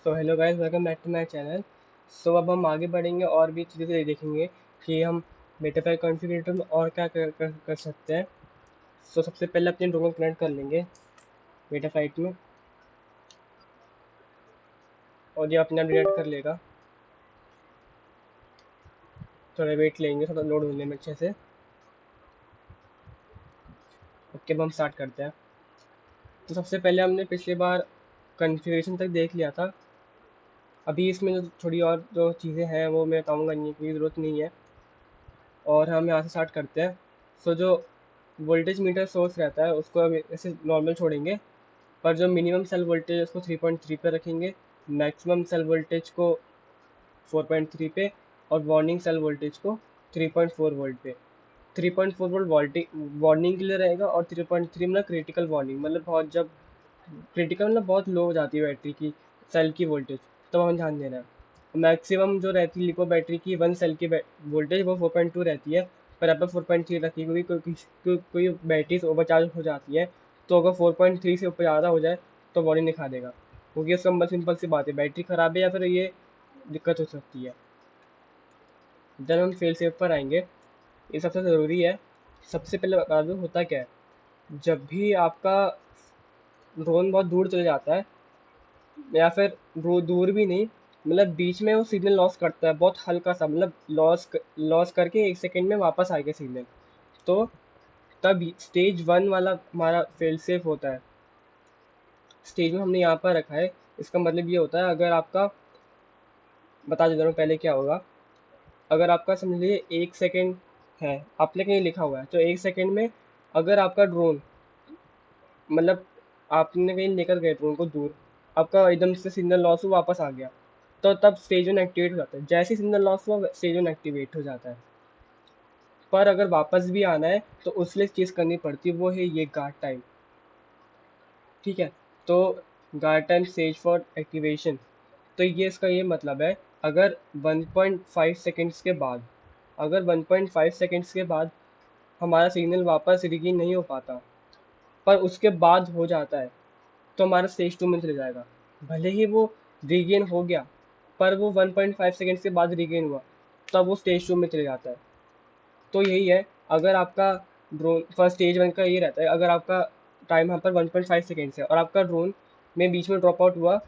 So hello guys, welcome back to my channel. So अब हम आगे बढ़ेंगे और भी चीज़ें देखेंगे कि हम मेटाफाइल कॉन्फ़िगरेटर में और क्या कर सकते हैं। सो सबसे पहले अपने ड्रोन कनेक्ट कर लेंगे मेटाफाइट में और ये अपने आप डिटेक्ट कर लेगा। थोड़ा वेट लेंगे, थोड़ा लोड होने में अच्छे से। ओके, अब हम स्टार्ट करते हैं। तो सबसे पहले हमने पिछली बार कॉन्फ़िगरेशन तक देख लिया था। अभी इसमें जो थोड़ी और जो चीज़ें हैं वो मैं बताऊँगा, नहीं की ज़रूरत नहीं है। और हम यहाँ से स्टार्ट करते हैं। सो जो वोल्टेज मीटर सोर्स रहता है उसको हम ऐसे नॉर्मल छोड़ेंगे, पर जो मिनिमम सेल वोल्टेज है उसको 3.3 पे रखेंगे, मैक्सिमम सेल वोल्टेज को 4.3 पे और वार्निंग सेल वोल्टेज को 3.4 वोल्ट पे। 3.4 वोल्ट वार्निंग के लिए रहेगा और 3.3 मतलब क्रिटिकल वार्निंग, मतलब बहुत जब क्रिटिकल मतलब बहुत लो हो जाती है बैटरी की सेल की वोल्टेज, तो हमें ध्यान देना है। मैक्सिमम जो रहती है लिपो बैटरी की वन सेल की वोल्टेज वो 4.2 रहती है, पर यहाँ पर 4.3 रखी, क्योंकि कोई बैटरीज ओवरचार्ज हो जाती है। तो अगर 4.3 से ऊपर ज़्यादा हो जाए तो वार्निंग दिखा देगा, क्योंकि इसका सिंपल सी बात है, बैटरी ख़राब है या फिर ये दिक्कत हो सकती है। जब हम फेल सेव पर आएंगे, ये सबसे ज़रूरी है। सबसे पहले बता दूँ होता क्या है। जब भी आपका ड्रोन बहुत दूर चले जाता है, या फिर दूर भी नहीं, मतलब बीच में वो सिग्नल लॉस करता है बहुत हल्का सा, मतलब लॉस करके 1 सेकेंड में वापस आ गया सिग्नल, तो तब स्टेज 1 वाला हमारा फेल सेफ होता है। स्टेज में हमने यहाँ पर रखा है, इसका मतलब ये होता है, अगर आपका, बता देता हूँ पहले क्या होगा। अगर आपका समझ लीजिए 1 सेकेंड है, आपने कहीं लिखा हुआ है, तो 1 सेकेंड में अगर आपका ड्रोन, मतलब आपने कहीं लेकर गए ड्रोन को दूर, आपका एकदम से सिग्नल लॉस हुआ वापस आ गया, तो तब स्टेज 1 एक्टिवेट हो जाता है। जैसे ही सिग्नल लॉस हुआ स्टेज 1 एक्टिवेट हो जाता है। पर अगर वापस भी आना है तो उसके लिए चीज़ करनी पड़ती है, वो है ये गार्ड टाइम। ठीक है, तो guard time stage for activation, तो ये इसका ये मतलब है, अगर 1.5 सेकेंड्स के बाद, अगर 1.5 सेकेंड्स के बाद हमारा सिग्नल वापस रिगेन नहीं हो पाता, पर उसके बाद हो जाता है, तो हमारा स्टेज 2 में चले जाएगा। भले ही वो रीगेन हो गया, पर वो 1.5 सेकेंड्स के बाद रीगेन हुआ, तब वो स्टेज 2 में चले जाता है। तो यही है, अगर आपका ड्रोन फर्स्ट स्टेज 1 का ये रहता है, अगर आपका टाइम यहाँ पर 1.5 सेकेंड्स है और आपका ड्रोन में बीच में ड्रॉप आउट हुआ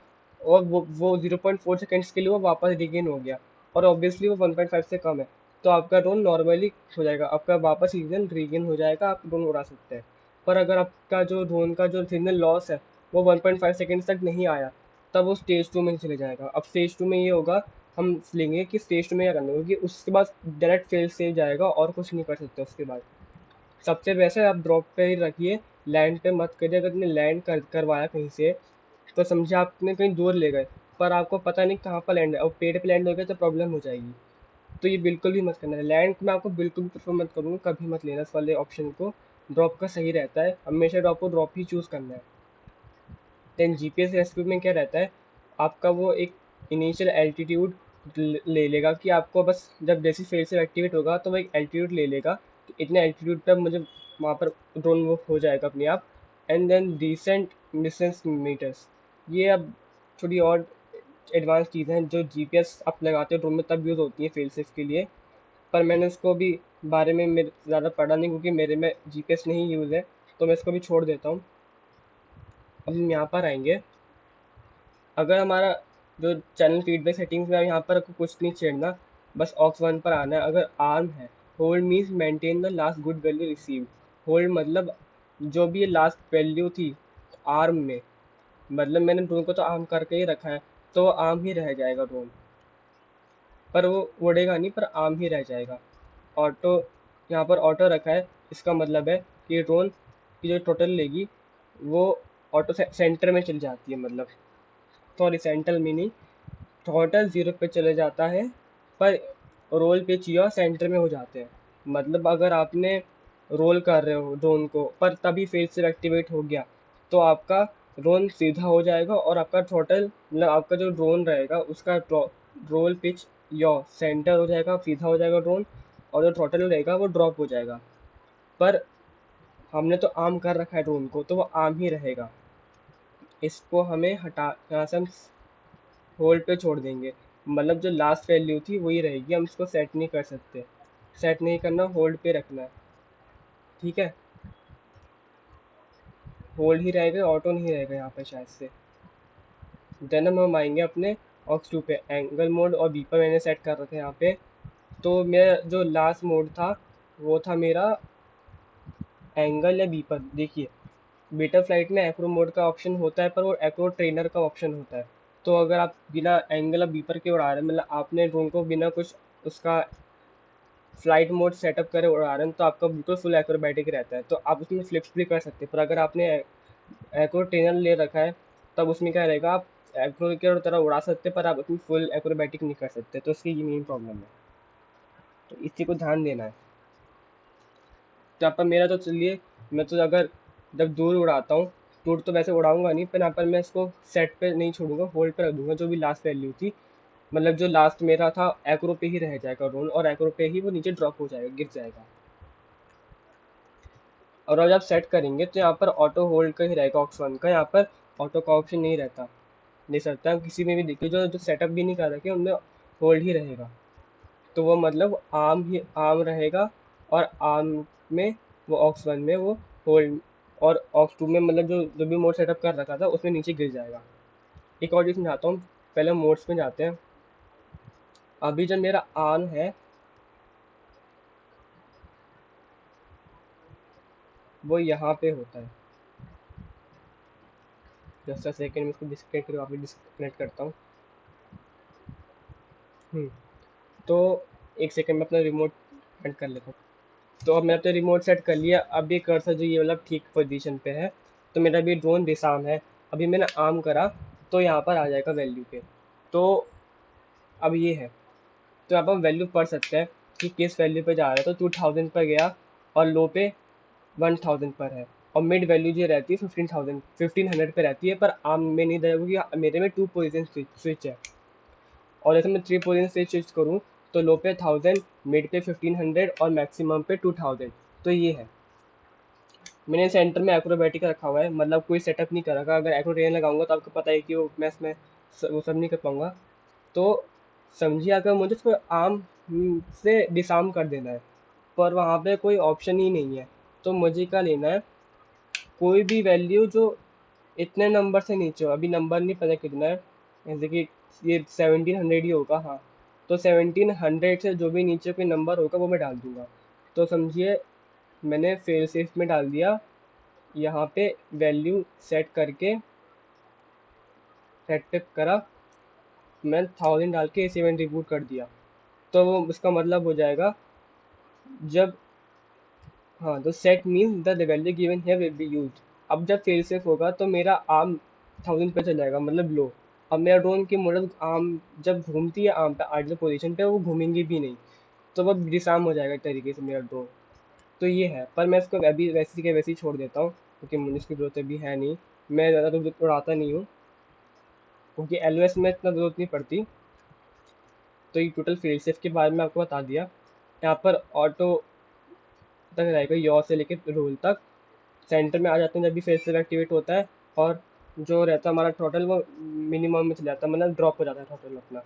और वो 0.4 सेकेंड्स के लिए वो वापस रीगेन हो गया, और ऑब्वियसली वो 1.5 से कम है, तो आपका ड्रोन नॉर्मली हो जाएगा, आपका वापस सिग्नल रीगेन हो जाएगा, आप ड्रोन उड़ा सकते हैं। पर अगर आपका जो ड्रोन का जो सिग्नल लॉस है वो 1.5 सेकेंड्स तक नहीं आया, तब वो स्टेज 2 में चले जाएगा। अब स्टेज 2 में ये होगा, हम लेंगे कि स्टेज 2 में क्या करना है, क्योंकि उसके बाद डायरेक्ट फेल से जाएगा और कुछ नहीं कर सकते उसके बाद। सबसे वैसे आप ड्रॉप पे ही रखिए, लैंड पे मत करिए। अगर आपने लैंड करवाया कहीं से, तो समझे आपने कहीं दूर ले गए, पर आपको पता नहीं कहाँ पर लैंड है, और पेड़ पे लैंड हो गया तो प्रॉब्लम हो जाएगी। तो ये बिल्कुल भी मत करना है। लैंड मैं आपको बिल्कुल भी प्रेफर मत करूँगा, कभी मत लेना इस वाले ऑप्शन को। ड्रॉप का सही रहता है, हमेशा ड्रॉप ही चूज़ करना है। देन जीपीएस रेस्क्यू में क्या रहता है, आपका वो एक इनिशियल एल्टीट्यूड ले लेगा, कि आपको बस जब जैसी फेज से एक्टिवेट होगा तो वो एक एल्टीट्यूड ले लेगा कि इतने एल्टीट्यूड पर मुझे वहाँ पर ड्रोन वो हो जाएगा अपने आप। And then decent distance metres, ये अब थोड़ी और एडवांस चीज़ें हैं जो जीपीएस आप लगाते हो ड्रोन में तब यूज़ होती हैं फेल सेफ के लिए। पर मैंने इसको भी बारे में मेरे ज़्यादा पढ़ा नहीं, क्योंकि मेरे में जीपीएस नहीं यूज़ है, तो मैं इसको भी छोड़ देता हूँ। अब हम यहाँ पर आएंगे। अगर हमारा जो चैनल फीडबैक सेटिंग्स में, यहाँ पर आपको कुछ नहीं छेड़ना, बस ऑक्स 1 पर आना है। अगर आर्म है, hold means maintain the last good value receive. Hold मतलब जो भी ये लास्ट वैल्यू थी आर्म में, मतलब मैंने ड्रोन को तो आर्म करके ही रखा है, तो वो आर्म ही रह जाएगा ड्रोन, पर वो उड़ेगा नहीं, पर आर्म ही रह जाएगा। ऑटो, यहाँ पर ऑटो रखा है, इसका मतलब है कि ड्रोन की जो टोटल लेगी वो ऑटो सेंटर में चली जाती है, मतलब सॉरी सेंट्रल मीनिंग, टोटल 0 पे चले जाता है, पर रोल पिच या सेंटर में हो जाते हैं। मतलब अगर आपने रोल कर रहे हो ड्रोन को, पर तभी फेज से एक्टिवेट हो गया, तो आपका ड्रोन सीधा हो जाएगा, और आपका टोटल मतलब आपका जो ड्रोन रहेगा उसका रोल पिच या सेंटर हो जाएगा, सीधा हो जाएगा ड्रोन, और जो टोटल रहेगा वो ड्रॉप हो जाएगा। पर हमने तो आर्म कर रखा है ड्रोन को, तो वो आर्म ही रहेगा। इसको हमें हटा, यहाँ से हम होल्ड पे छोड़ देंगे, मतलब जो लास्ट वैल्यू थी वही रहेगी, हम इसको सेट नहीं कर सकते। सेट नहीं करना, होल्ड पे रखना है, ठीक है। होल्ड ही रहेगा, ऑटो नहीं रहेगा यहाँ पे शायद से। देन हम आएंगे अपने ऑक्स टू पे, एंगल मोड और बीपर मैंने सेट कर रखा है यहाँ पे। तो मेरा जो लास्ट मोड था वो था मेरा एंगल या बीपर। देखिए बीटा फ्लाइट में एक्रो मोड का ऑप्शन होता है, पर वो एक्रो ट्रेनर का ऑप्शन होता है। तो अगर आप बिना एंगल या बीपर के उड़ा रहे हैं, मतलब आपने ड्रोन को बिना कुछ उसका फ्लाइट मोड सेटअप करे उड़ा रहे हैं, तो आपका बिल्कुल फुल एक्रोबैटिक रहता है, तो आप उसमें फ्लिप्स भी कर सकते हैं। पर अगर आपने एक्रो ट्रेनर ले रखा है तब उसमें क्या रहेगा, आप एक्रो की तरह उड़ा सकते हैं पर आप उसमें फुल एक्रोबैटिक नहीं कर सकते, तो इसकी ये मेन प्रॉब्लम है, तो इसी को ध्यान देना है। तो यहाँ पर मेरा तो चलिए, मैं तो अगर जब दूर उड़ाता हूँ, दूर तो वैसे उड़ाऊंगा नहीं, पर यहाँ पर मैं इसको सेट पे नहीं छोड़ूंगा, होल्ड पे रख दूंगा। जो भी लास्ट वैल्यू थी, मतलब जो लास्ट मेरा था, एक्रो पे ही रह जाएगा ड्रोन, और एक्रो पे ही वो नीचे ड्रॉप हो जाएगा, गिर जाएगा। और अब आप सेट करेंगे तो यहाँ पर ऑटो होल्ड का ही रहेगा, ऑक्स वन का। यहाँ पर ऑटो का ऑप्शन नहीं रहता, देख सकते हैं किसी में भी। देखिए जो जो सेटअप भी नहीं कर रखे उनमें होल्ड ही रहेगा, तो वो मतलब आर्म ही आर्म रहेगा, और आर्म में वो ऑक्स वन में वो होल्ड, और ऑक्स टू में मतलब जो भी मोड सेटअप कर रखा था उसमें नीचे गिर जाएगा। एक और चीज़ समझाता हूँ, पहले मोड्स में जाते हैं। अभी जब मेरा आर्म है वो यहाँ पे होता है, जस्ट अ सेकेंड में इसको डिस्कनेक्ट करके वापस डिस्कनेक्ट करता हूँ। तो एक सेकेंड में अपना रिमोट एड कर लेता हूँ। तो अब मैं अपने रिमोट सेट कर लिया। अब ये कर्सर जो ये वाला ठीक पोजीशन पे है, तो मेरा भी ड्रोन दिशाम है। अभी मैंने आर्म करा तो यहाँ पर आ जाएगा वैल्यू पे। तो अब ये है, तो यहाँ पर वैल्यू पढ़ सकते हैं कि किस वैल्यू पे जा रहा है। तो 2000 पर गया और लो पे 1000 पर है, और मिड वैल्यू जो रहती है 1500 पे रहती है, पर आर्म में नहीं रहेगा क्योंकि मेरे में 2 पोजीशन स्विच है। और जैसे मैं 3 पोजीशन से स्विच करूँ तो लो पे 1000, मिड पे 1500 और मैक्सिमम पे 2000। तो ये है, मैंने सेंटर में एक्रोबैटिक रखा हुआ है, मतलब कोई सेटअप नहीं कर रखा। अगर एक्रो ट्रेन लगाऊंगा तो आपको पता है कि वो मैं इसमें वो सब नहीं कर पाऊंगा। तो समझिए अगर मुझे उसको आर्म से डिसआर्म कर देना है, पर वहाँ पे कोई ऑप्शन ही नहीं है, तो मुझे क्या लेना है, कोई भी वैल्यू जो इतने नंबर से नीचे हो। अभी नंबर नहीं पता कितना है, जैसे कि ये 1700 ही होगा, हाँ। तो 1700 से जो भी नीचे कोई नंबर होगा वो मैं डाल दूंगा। तो समझिए मैंने फेल सेफ में डाल दिया, यहाँ पे वैल्यू सेट करके सेट पे करा, मैं 1000 डाल के इस इवेंट रिबूट कर दिया। तो वो उसका मतलब हो जाएगा जब, हाँ, तो set means the value given here will be used. अब जब फेल सेफ होगा तो मेरा आर्म 1000 पे चल जाएगा, मतलब लो। अब मेरा ड्रोन की मॉडल आर्म जब घूमती है आर्म पे आइडल पोजीशन पे, वो घूमेंगी भी नहीं, तो वो डिसआर्म हो जाएगा एक तरीके से मेरा ड्रोन। तो ये है, पर मैं इसको अभी वैसे के वैसे ही छोड़ देता हूँ क्योंकि मुझे इसकी जरूरत अभी है नहीं। मैं ज़्यादा तो उड़ाता नहीं हूँ क्योंकि एलओएस में इतना ज़रूरत नहीं पड़ती। तो ये टोटल फेल सेफ के बारे में आपको बता दिया। यहाँ पर ऑटो तक रहेगा, यॉ से लेके रोल तक। सेंटर में आ जाते हैं जब भी फेल सेफ एक्टिवेट होता है, और जो रहता है हमारा टोटल वो मिनिमम में चला जाता है, मतलब ड्रॉप हो जाता है टोटल अपना।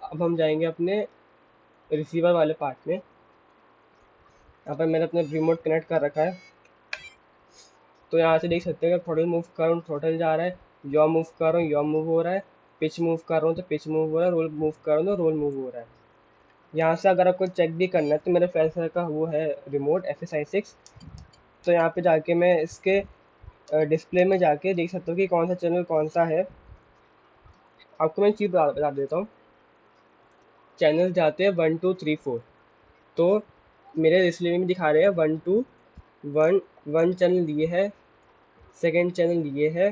अब हम जाएंगे अपने रिसीवर वाले पार्ट में। यहाँ पर मैंने अपना रिमोट कनेक्ट कर रखा है, तो यहाँ से देख सकते हैं कि थ्रोटल मूव कर रहा हूँ थ्रोटल जा रहा है, यॉ मूव कर रहा हूँ यॉ मूव हो रहा है, पिच मूव कर रहा हूँ तो पिच मूव हो रहा है, रोल मूव कर रहा हूँ तो रोल मूव हो रहा है। यहाँ से अगर आपको चेक भी करना है तो मेरे फैसले का वो है रिमोट FSI6। तो यहाँ पे जाके मैं इसके डिस्प्ले में जाके देख सकता हूँ कि कौन सा चैनल कौन सा है। आपको मैं चीज़ बता देता हूँ। चैनल जाते हैं 1 2 3 4, तो मेरे डिस्प्ले में दिखा रहे हैं 1 2 1 1 चैनल लिए है, सेकेंड चैनल लिए है,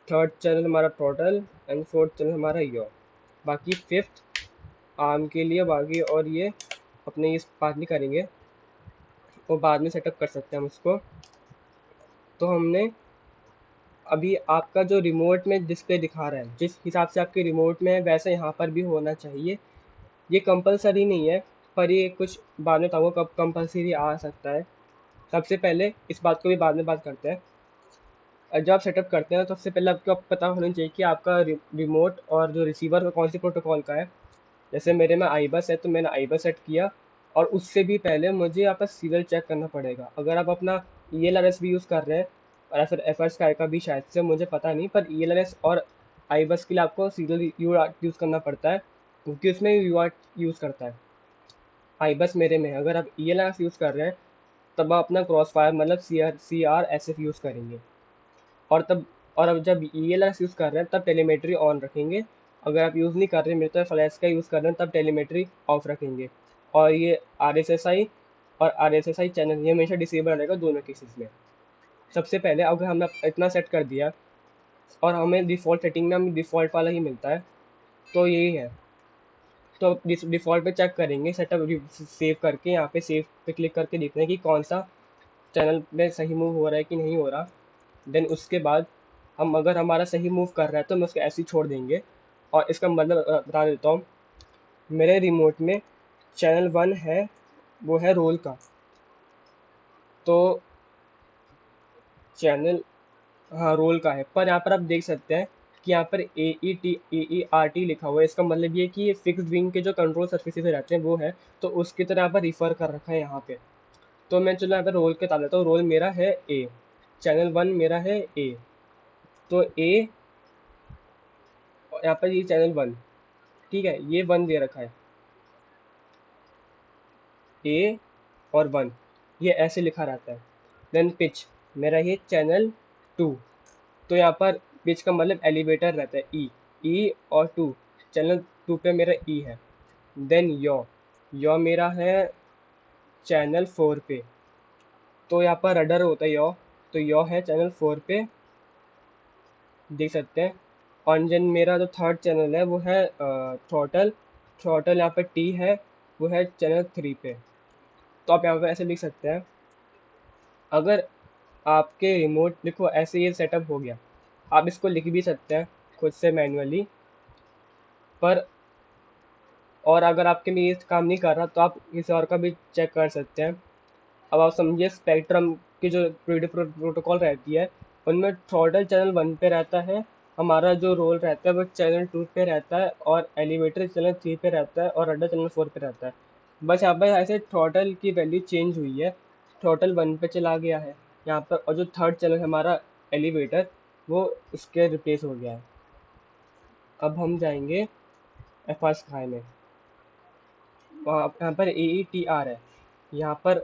थर्ड चैनल हमारा टोटल, एंड फोर्थ चैनल हमारा यो। बाकी फिफ्थ आर्म के लिए बाकी, और ये अपने इस बात नहीं करेंगे, वो बाद में सेटअप कर सकते हैं हम इसको। तो हमने अभी आपका जो रिमोट में डिस्प्ले दिखा रहा है, जिस हिसाब से आपके रिमोट में है वैसे यहाँ पर भी होना चाहिए। ये कंपलसरी नहीं है, पर ये कुछ बाद में बताऊँगा कब कंपलसरी आ सकता है। सबसे पहले इस बात को भी बाद में बात करते हैं। जब आप सेटअप करते हैं तो सबसे पहले आपको पता होना चाहिए कि आपका रिमोट और जो रिसीवर कौन सी प्रोटोकॉल का है। जैसे मेरे में आई बस है तो मैंने आई बस सेट किया, और उससे भी पहले मुझे यहाँ पर सीरियल चेक करना पड़ेगा। अगर आप अपना ई एल आर एस भी यूज़ कर रहे हैं, और फिर एफ आर का भी शायद से, मुझे पता नहीं, पर ई एल आर एस और आई बस के लिए आपको सीरियल यूज़ करना पड़ता है, क्योंकि उसमें यू आर यूज़ करता है। आई बस मेरे में है। अगर आप E L R S use कर रहे हैं तब आप अपना क्रॉस फायर मतलब C R S F use करेंगे। और तब, और अब जब ई एल एस यूज़ कर रहे हैं तब टेलीमेट्री ऑन रखेंगे। अगर आप यूज़ नहीं कर रहे, मेरे तो फ्लैश का यूज़ कर रहे हैं, तब टेलीमेट्री ऑफ रखेंगे। और ये आर एस एस आई और R S S I channel ये हमेशा डिसेबल रहेगा दोनों केसेस में। सबसे पहले अगर हमने इतना सेट कर दिया, और हमें डिफ़ॉल्ट सेटिंग में हमें डिफ़ॉल्ट वाला ही मिलता है, तो यही है। तो डिफ़ॉल्ट पे चेक करेंगे सेटअप सेव करके, यहाँ पे सेव पे क्लिक करके देखते हैं कि कौन सा चैनल में सही मूव हो रहा है कि नहीं हो रहा। देन उसके बाद हम, अगर हमारा सही मूव कर रहा है तो हम उसको ऐसे ही छोड़ देंगे। और इसका मतलब बता देता हूँ। मेरे रिमोट में चैनल 1 है, वो है रोल का। तो चैनल, हाँ रोल का है, पर यहाँ पर आप देख सकते हैं कि यहाँ पर AERT लिखा हुआ है। इसका मतलब ये कि ये फिक्स विंग के जो कंट्रोल सर्फेसेस रहते हैं वो है, तो उसकी तरह यहाँ पर रिफ़र कर रखा है यहाँ पे। तो मैं चलो यहाँ पर रोल के बता देता हूँ। रोल मेरा है ए, चैनल 1 मेरा है ए। तो ए, यहाँ पर ये चैनल 1, ठीक है, ये 1 दे रखा है, ए और 1, ये ऐसे लिखा रहता है। देन पिच मेरा ये चैनल 2। तो यहाँ पर पिच का मतलब एलिवेटर रहता है, ई और 2, चैनल 2 पे मेरा ई है। देन यौ मेरा है चैनल 4 पे। तो यहाँ पर रडर होता है यौ, तो यौ है चैनल 4 पे, देख सकते हैं। और देन मेरा जो थर्ड चैनल है वो है थ्रॉटल यहाँ पर टी है, वो है चैनल 3 पे। तो आप यहाँ पे ऐसे लिख सकते हैं। अगर आपके रिमोट, देखो ऐसे ये सेटअप हो गया, आप इसको लिख भी सकते हैं खुद से मैन्युअली, पर और अगर आपके में ये काम नहीं कर रहा तो आप किसी और का भी चेक कर सकते हैं। अब आप समझिए स्पेक्ट्रम की जो प्रोटोकॉल रहती है, उनमें थ्रॉटल चैनल 1 पे रहता है, हमारा जो रोल रहता है वो चैनल 2 पे रहता है, और एलिवेटर चैनल 3 पे रहता है, और रडर चैनल 4 पे रहता है। बस यहाँ पर ऐसे थ्रॉटल की वैल्यू चेंज हुई है, थ्रॉटल 1 पे चला गया है यहाँ पर, और जो थर्ड चैनल हमारा एलिवेटर, वो इसके रिप्लेस हो गया है। अब हम जाएंगे एफ आर स्काई में। वहाँ यहाँ पर AETR है, यहाँ पर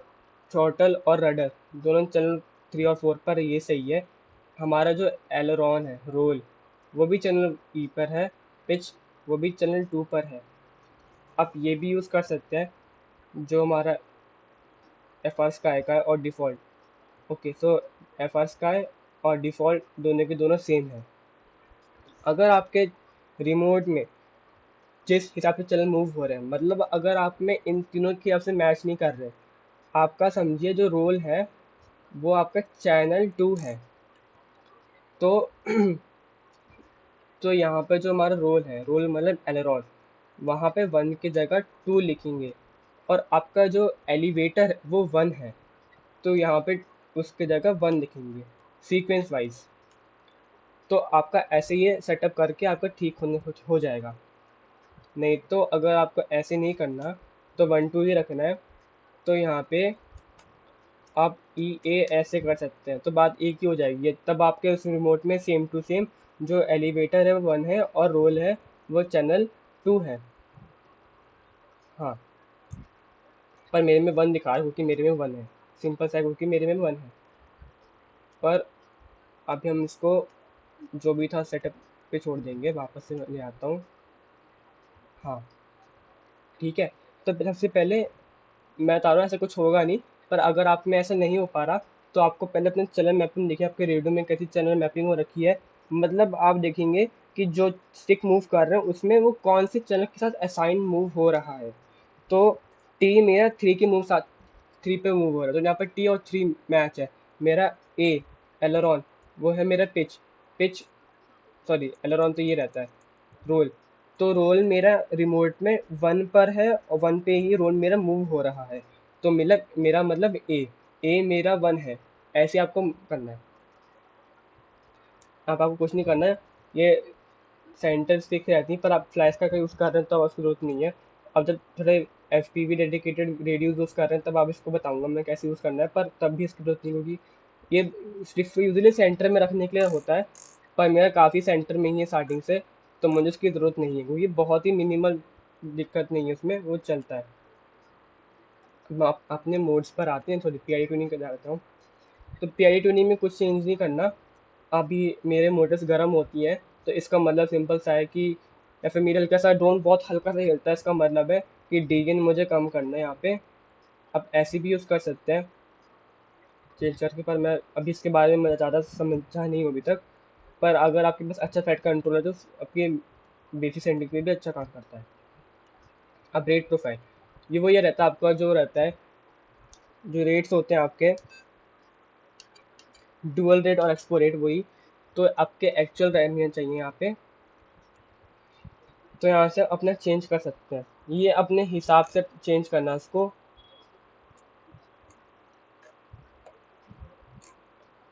थ्रॉटल और रडर दोनों चैनल 3 और 4 पर ये सही है। हमारा जो एलरॉन है, रोल, वो भी चैनल ई पर है, पिच वो भी चैनल 2 पर है। आप ये भी यूज़ कर सकते हैं जो हमारा एफ आर स्काई का है और डिफ़ॉल्ट। ओके, सो एफ आर स्काई और डिफ़ॉल्ट दोनों के दोनों सेम है। अगर आपके रिमोट में जिस हिसाब से चैनल मूव हो रहे हैं, मतलब अगर आप में इन तीनों के हिसाब से मैच नहीं कर रहे, आपका समझिए जो रोल है वो आपका चैनल 2 है। तो तो यहाँ पे जो हमारा रोल है, रोल मतलब एलेरॉन, वहाँ पे 1 की जगह 2 लिखेंगे, और आपका जो एलिवेटर है वो 1 है, तो यहाँ पे उसके जगह 1 लिखेंगे सीक्वेंस वाइज। तो आपका ऐसे ये सेटअप करके आपका ठीक हो जाएगा। नहीं तो अगर आपको ऐसे नहीं करना तो 1 2 ही रखना है, तो यहाँ पे आप ई ए ऐसे कर सकते हैं, तो बात एक ही हो जाएगी। तब आपके उस रिमोट में सेम टू सेम जो एलिवेटर है वो 1 है, और रोल है वो चैनल 2 है। हाँ, पर मेरे में 1 दिखा रहा है क्योंकि मेरे में 1 है, सिंपल सा है, क्योंकि मेरे में 1 है। पर अभी हम इसको जो भी था सेटअप पे छोड़ देंगे, वापस से ले आता हूँ। हाँ, ठीक है। तो सबसे पहले मैं बता रहा हूँ ऐसा कुछ होगा नहीं, पर अगर आप में ऐसा नहीं हो पा रहा तो आपको पहले अपने चैनल मैपिंग देखिए, आपके रेडियो में कैसी चैनल मैपिंग हो रखी है। मतलब आप देखेंगे कि जो स्टिक मूव कर रहे हैं उसमें वो कौन से चैनल के साथ असाइन मूव हो रहा है। तो टी मेरा 3 के मूव साथ 3 पे मूव हो रहा है, तो यहाँ पर टी और 3 मैच है। मेरा ए एलरॉन, वो है मेरा पिच, पिच सॉरी एलरॉन तो ये रहता है रोल। तो रोल मेरा रिमोट में 1 पर है, और 1 पे ही रोल मेरा मूव हो रहा है। तो मेरा मतलब ए मेरा 1 है, ऐसे आपको करना है। आपको कुछ नहीं करना है, ये सेंटर स्टिक रहती है, पर आप फ्लैश का यूज़ कर रहे हैं तो उसकी जरूरत नहीं है। अब जब थोड़े F P V dedicated radio use कर रहे हैं तब आप इसको बताऊंगा मैं कैसे यूज़ करना है, पर तब भी इसकी जरूरत नहीं होगी। ये स्टिक्स यूजली सेंटर में रखने के लिए होता है, पर मेरा काफ़ी सेंटर में ही है स्टार्टिंग से, तो मुझे उसकी ज़रूरत नहीं है क्योंकि बहुत ही मिनिमल दिक्कत नहीं है उसमें, वो चलता है। अब आप अपने मोड्स पर आते हैं, थोड़ी पी आई ट्यूनिंग कर जाता हूँ। तो पी आई ट्यूनिंग में कुछ चेंज नहीं करना। अभी मेरे मोटर्स गर्म होती हैं, तो इसका मतलब सिंपल सा है कि या फिर मेरा हल्का सा ड्रोन बहुत हल्का सा हिलता है, इसका मतलब है कि डीगेन मुझे कम करना है यहाँ पे। आप ऐसे भी यूज़ कर सकते हैं चेंज करके, पर मैं अभी इसके बारे में मैं ज़्यादा समझा नहीं हूँ अभी तक। पर अगर आपके पास अच्छा फैट कंट्रोल है तो आपके बेसिक सेटिंग में भी अच्छा काम करता है। अब रेट प्रोफाइल, ये रहता है आपका, जो रहता है जो रेट्स होते हैं आपके डुअल रेट और एक्सपो रेट, वही तो आपके एक्चुअल रहने चाहिए यहाँ पे। तो यहाँ से अपना चेंज कर सकते हैं, ये अपने हिसाब से चेंज करना है इसको।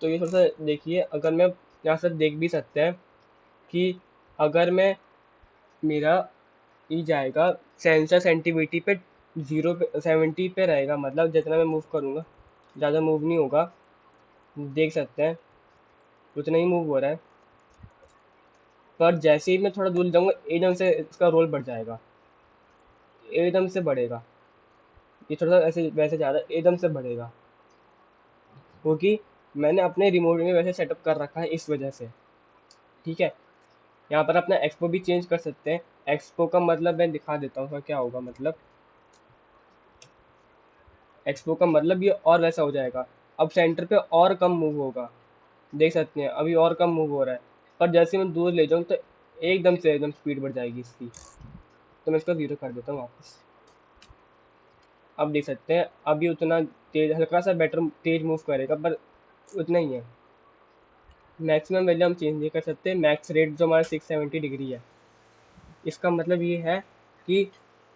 तो ये थोड़ा सा देखिए, अगर मैं यहाँ से देख भी सकते हैं कि अगर मैं मेरा ई जाएगा सेंसर सेंटिविटी पे 0 पे 70 पे रहेगा, मतलब जितना मैं मूव करूँगा ज़्यादा मूव नहीं होगा, देख सकते हैं उतना ही मूव हो रहा है। पर जैसे ही मैं थोड़ा दूर जाऊँगा एकदम से इसका रोल बढ़ जाएगा, एकदम से बढ़ेगा। ये थोड़ा सा ऐसे वैसे ज़्यादा एकदम से बढ़ेगा, क्योंकि मैंने अपने रिमोट में वैसे सेटअप कर रखा है इस वजह से। ठीक है, यहाँ पर अपना एक्सपो भी चेंज कर सकते हैं। एक्सपो का मतलब मैं दिखा देता हूँ क्या होगा। मतलब एक्सपो का मतलब ये और वैसा हो जाएगा, अब सेंटर पे और कम मूव होगा, देख सकते हैं अभी और कम मूव हो रहा है। पर जैसे मैं दूर ले जाऊँ तो एकदम से एकदम स्पीड बढ़ जाएगी इसकी। तो मैं इसका 0 कर देता हूँ वापस। अब देख सकते हैं अभी उतना तेज, हल्का सा बेटर तेज मूव करेगा, पर उतना ही है। मैक्सिमम वैल्यू हम चेंज नहीं कर सकते। मैक्स रेट जो हमारा 670 डिग्री है, इसका मतलब ये है कि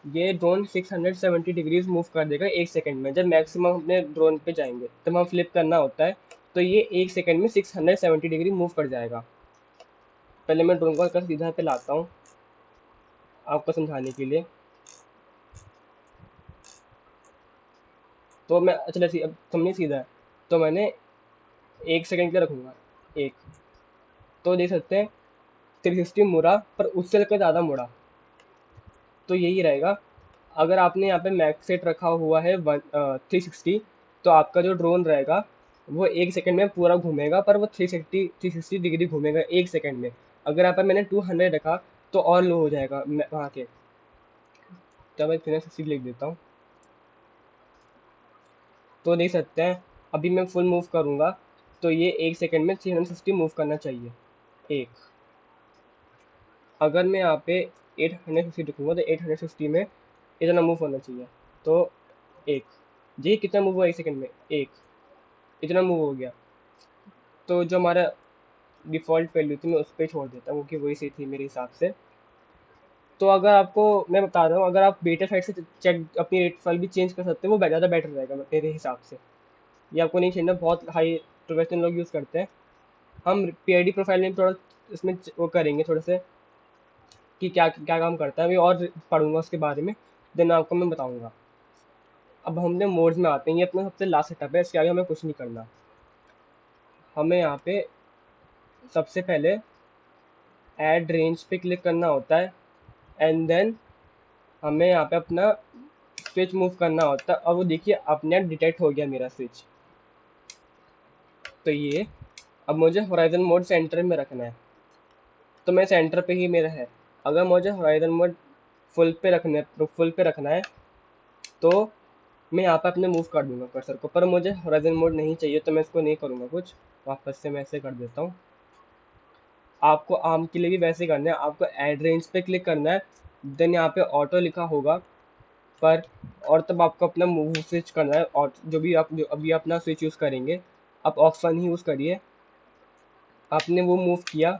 ये ड्रोन 670 डिग्रीज मूव कर देगा 1 सेकंड में। जब मैक्सिमम अपने ड्रोन पे जाएंगे तब हम फ्लिप करना होता है, तो ये 1 सेकंड में 670 डिग्री मूव कर जाएगा। पहले मैं ड्रोन को सीधा पे लाता हूँ आपको समझाने के लिए। तो मैं अच्छा अब समझिए सीधा है, तो मैंने 1 सेकंड के लिए रखूँगा एक, तो देख सकते हैं 360 मुड़ा, पर उससे लेकर ज़्यादा मुड़ा, तो यही रहेगा। अगर आपने यहाँ पे मैक्स सेट रखा हुआ है 360, तो आपका जो ड्रोन रहेगा वो 1 सेकंड में पूरा घूमेगा, पर वो 360 डिग्री घूमेगा 1 सेकंड में। अगर यहाँ पर मैंने 200 रखा तो और लो हो जाएगा वहाँ के। तो मैं 360 लिख देता हूँ, तो देख सकते हैं अभी मैं फुल मूव करूँगा तो ये 1 सेकंड में 360 मूव करना चाहिए एक। अगर मैं यहाँ पे 850 रखूँगा तो 850 में इतना मूव होना चाहिए, तो एक। जी कितना मूव हुआ 1 सेकंड में? एक, इतना मूव हो गया। तो जो हमारा डिफ़ॉल्ट वैल्यू थी मैं उस पर छोड़ देता हूँ, क्योंकि वही सही थी मेरे हिसाब से। तो अगर आपको मैं बता रहा हूँ, अगर आप बेटा साइड से चेक अपनी रेट फाइल भी चेंज कर सकते हैं, वो ज़्यादा बेटर रहेगा मेरे हिसाब से। ये आपको नहीं चाहिए, बहुत हाई प्रोफेशनल लोग यूज़ करते हैं। हम पी आई डी प्रोफाइल में थोड़ा इसमें वो करेंगे थोड़ा से कि क्या क्या काम करता है, मैं और पढ़ूंगा उसके बारे में, देन आपको मैं बताऊंगा। अब हमने मोड्स में आते हैं, ये अपना सबसे लास्ट सेटअप है, इसके आगे हमें कुछ नहीं करना। हमें यहाँ पे सबसे पहले ऐड रेंज पे क्लिक करना होता है, एंड देन हमें यहाँ पे अपना स्विच मूव करना होता है, और वो देखिए अपने आप डिटेक्ट हो गया मेरा स्विच। तो ये अब मुझे होराइजन मोड सेंटर में रखना है, तो मैं सेंटर पे ही मेरा है। अगर मुझे होराइजन मोड फुल पे रखना है तो मैं यहाँ पे अपने मूव कर दूंगा कर्सर को, पर मुझे होराइजन मोड नहीं चाहिए तो मैं इसको नहीं करूँगा कुछ, वापस से मैं ऐसे कर देता हूँ। आपको आर्म के लिए भी वैसे करना है, आपको ऐड रेंज पे क्लिक करना है, देन यहाँ पे ऑटो लिखा होगा पर, और तब आपको अपना मूव स्विच करना है, और जो अभी अपना स्विच यूज़ करेंगे आप ऑप्शन ही यूज़ करिए। आपने वो मूव किया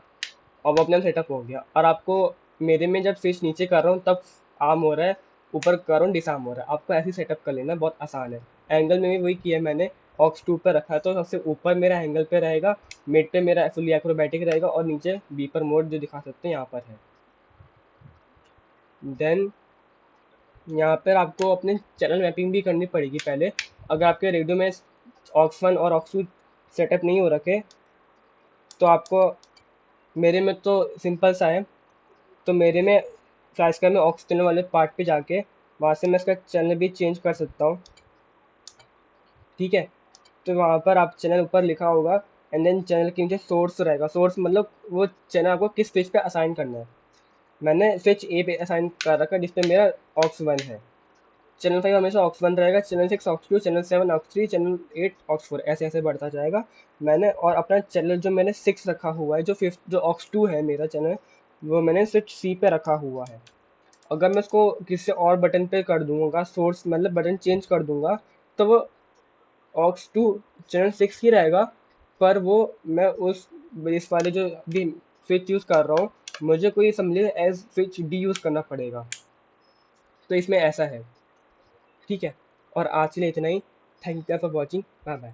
और वो अपना सेटअप हो गया, और आपको मेरे में जब स्विच नीचे कर रहा हूँ तब आर्म हो रहा है, ऊपर कर रहा हूँ डिसआर्म हो रहा है। आपको ऐसे सेटअप कर लेना, बहुत आसान है। एंगल में भी वही किया है मैंने, ऑक्स 2 पे रखा है, तो सबसे ऊपर मेरा एंगल पे रहेगा, मिड पे मेरा फुली एक्रोबैटिक रहेगा, और नीचे बीपर मोड जो दिखा सकते हैं यहाँ पर है। देन यहाँ पर आपको अपने चैनल मैपिंग भी करनी पड़ेगी पहले। अगर आपके रेडियो में ऑक्स 1 और ऑक्स 2 सेटअप नहीं हो रखे, तो आपको, मेरे में तो सिंपल सा है, तो मेरे में फ्लैश में ऑक्स चैनल वाले पार्ट पे जाके वहाँ से मैं इसका चैनल भी चेंज कर सकता हूँ। ठीक है, तो वहाँ पर आप चैनल ऊपर लिखा होगा, एंड देन चैनल के नीचे सोर्स रहेगा। सोर्स मतलब वो चैनल आपको किस पेज पे असाइन करना है। मैंने स्विच ए पे असाइन कर रखा है, जिसपे मेरा ऑक्स 1 है। चैनल 5 हमेशा ऑक्स 1 रहेगा, channel 6 aux 2, channel 7 aux 3, channel 8 aux 4, ऐसे ऐसे बढ़ता जाएगा। मैंने और अपना चैनल जो मैंने 6 रखा हुआ है, जो 5 जो ऑक्स 2 है मेरा चैनल, वो मैंने स्विच सी पे रखा हुआ है। अगर मैं उसको किसी और बटन पे कर दूंगा, सोर्स मतलब बटन चेंज कर दूंगा, तो वो ऑक्स 2 चैनल 6 ही रहेगा, पर वो मैं उस इस वाले जो अभी स्विच यूज़ कर रहा हूँ, मुझे कोई समझे एज स्विच डी यूज़ करना पड़ेगा। तो इसमें ऐसा है। ठीक है, और आज के लिए इतना ही। Thank you for watching, bye bye.